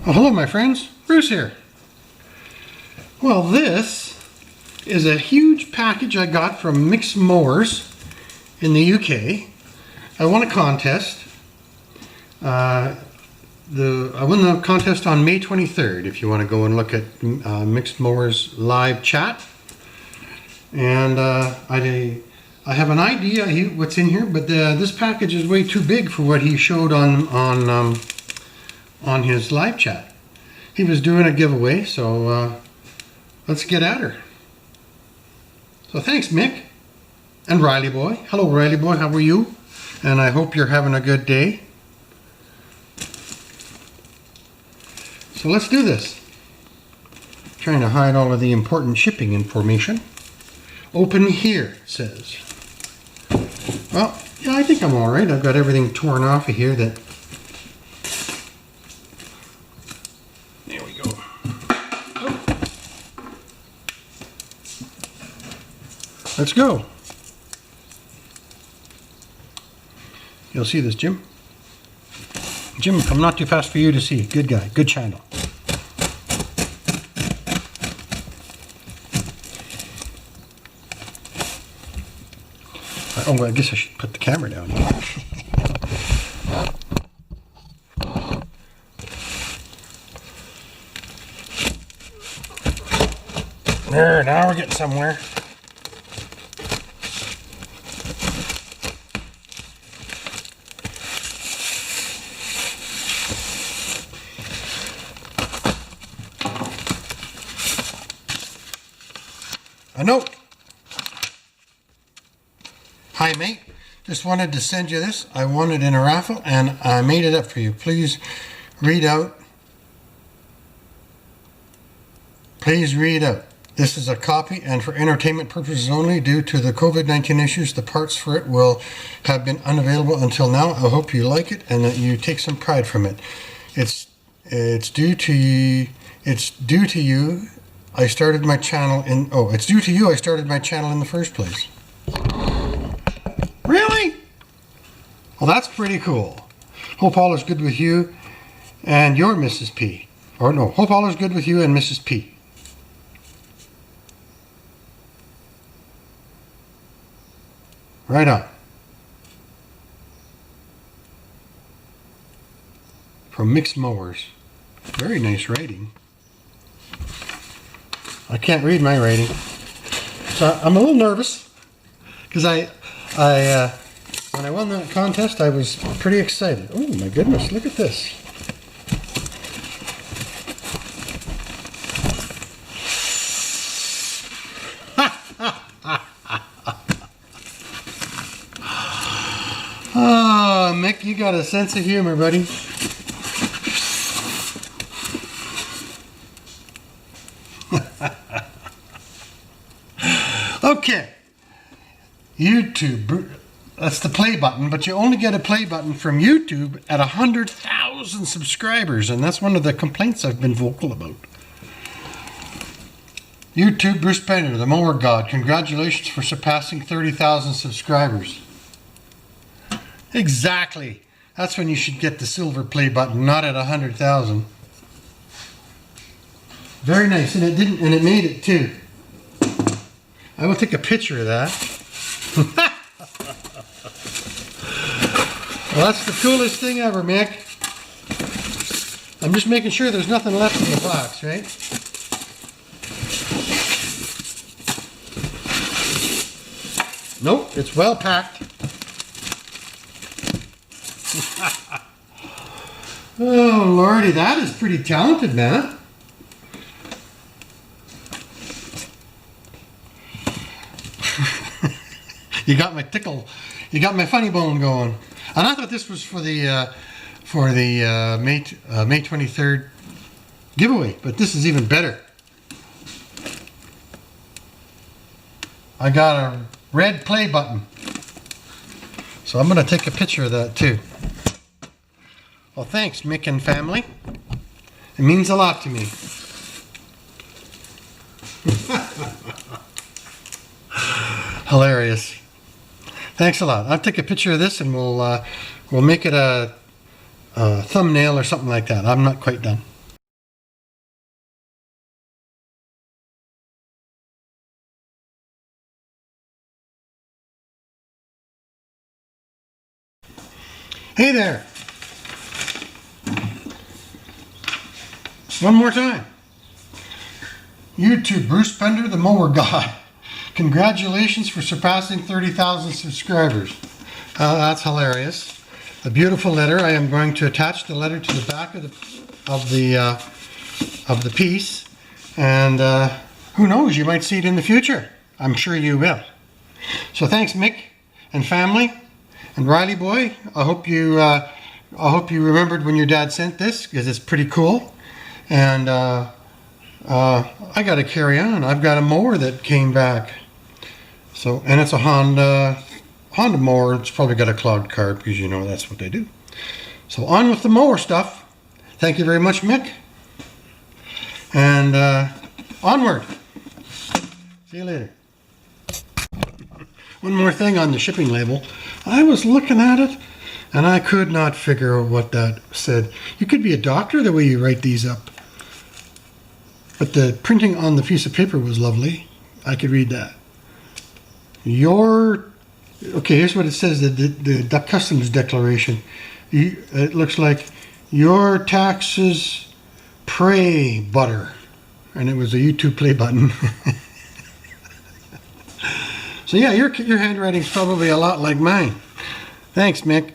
Oh, hello my friends, Bruce here. Well, this is a huge package I got from Micks Mowers in the UK. I won a contest. I won the contest on May 23rd, if you want to go and look at Micks Mowers live chat. And I have an idea what's in here, but this package is way too big for what he showed on his live chat. He was doing a giveaway, so let's get at her. So thanks, Mick and Riley Boy. Hello, Riley Boy, how are you? And I hope you're having a good day. So let's do this. Trying to hide all of the important shipping information. Open here, it says. Well, yeah, I think I'm all right. I've got everything torn off of here that... There we go. Oh. Let's go. You'll see this, Jim. Jim, I'm not too fast for you to see. Good guy, good channel. Oh, well, I guess I should put the camera down. There, now we're getting somewhere. A note. Hi mate, just wanted to send you this. I won it in a raffle and I made it up for you. Please read out. Please read out. This is a copy and for entertainment purposes only. Due to the COVID-19 issues, the parts for it will have been unavailable until now. I hope you like it and that you take some pride from it. It's due to you. I started my channel in. Oh, it's due to you. I started my channel in the first place. Really? Well, that's pretty cool. Hope all is good with you and your Mrs. P. Or no, hope all is good with you and Mrs. P. Right on. From Micks Mowers. Very nice writing. I can't read my writing. So I'm a little nervous because when I won that contest, I was pretty excited. Oh my goodness, look at this. Oh, Mick, you got a sense of humor, buddy. Okay. YouTube, that's the play button, but you only get a play button from YouTube at 100,000 subscribers, and that's one of the complaints I've been vocal about. YouTube, Bruce Painter, the Mower God, congratulations for surpassing 30,000 subscribers. Exactly. That's when you should get the silver play button, not at 100,000. Very nice, and it made it too. I will take a picture of that. Well, that's the coolest thing ever, Mick. I'm just making sure there's nothing left in the box, right? Nope, it's well packed. Oh, Lordy, that is pretty talented, man. You got my tickle. You got my funny bone going. And I thought this was for the May 23rd giveaway, but this is even better. I got a red play button. So I'm going to take a picture of that too. Well, thanks, Mick and family. It means a lot to me. Hilarious. Thanks a lot. I'll take a picture of this and we'll make it a thumbnail or something like that. I'm not quite done. Hey there. One more time. YouTube, Bruce Bender, the Mower God. Congratulations for surpassing 30,000 subscribers. That's hilarious. A beautiful letter. I am going to attach the letter to the back of the piece, and who knows, you might see it in the future. I'm sure you will. So thanks, Mick and family, and Riley boy. I hope you remembered when your dad sent this, because it's pretty cool. And I got to carry on. I've got a mower that came back. So, and it's a Honda mower. It's probably got a cloud carb, because you know that's what they do. So on with the mower stuff. Thank you very much, Mick. And onward. See you later. One more thing on the shipping label. I was looking at it and I could not figure out what that said. You could be a doctor the way you write these up. But the printing on the piece of paper was lovely. I could read that. Okay, here's what it says, the customs declaration. It looks like your taxes pray butter. And it was a YouTube play button. So yeah, your handwriting's probably a lot like mine. Thanks, Mick.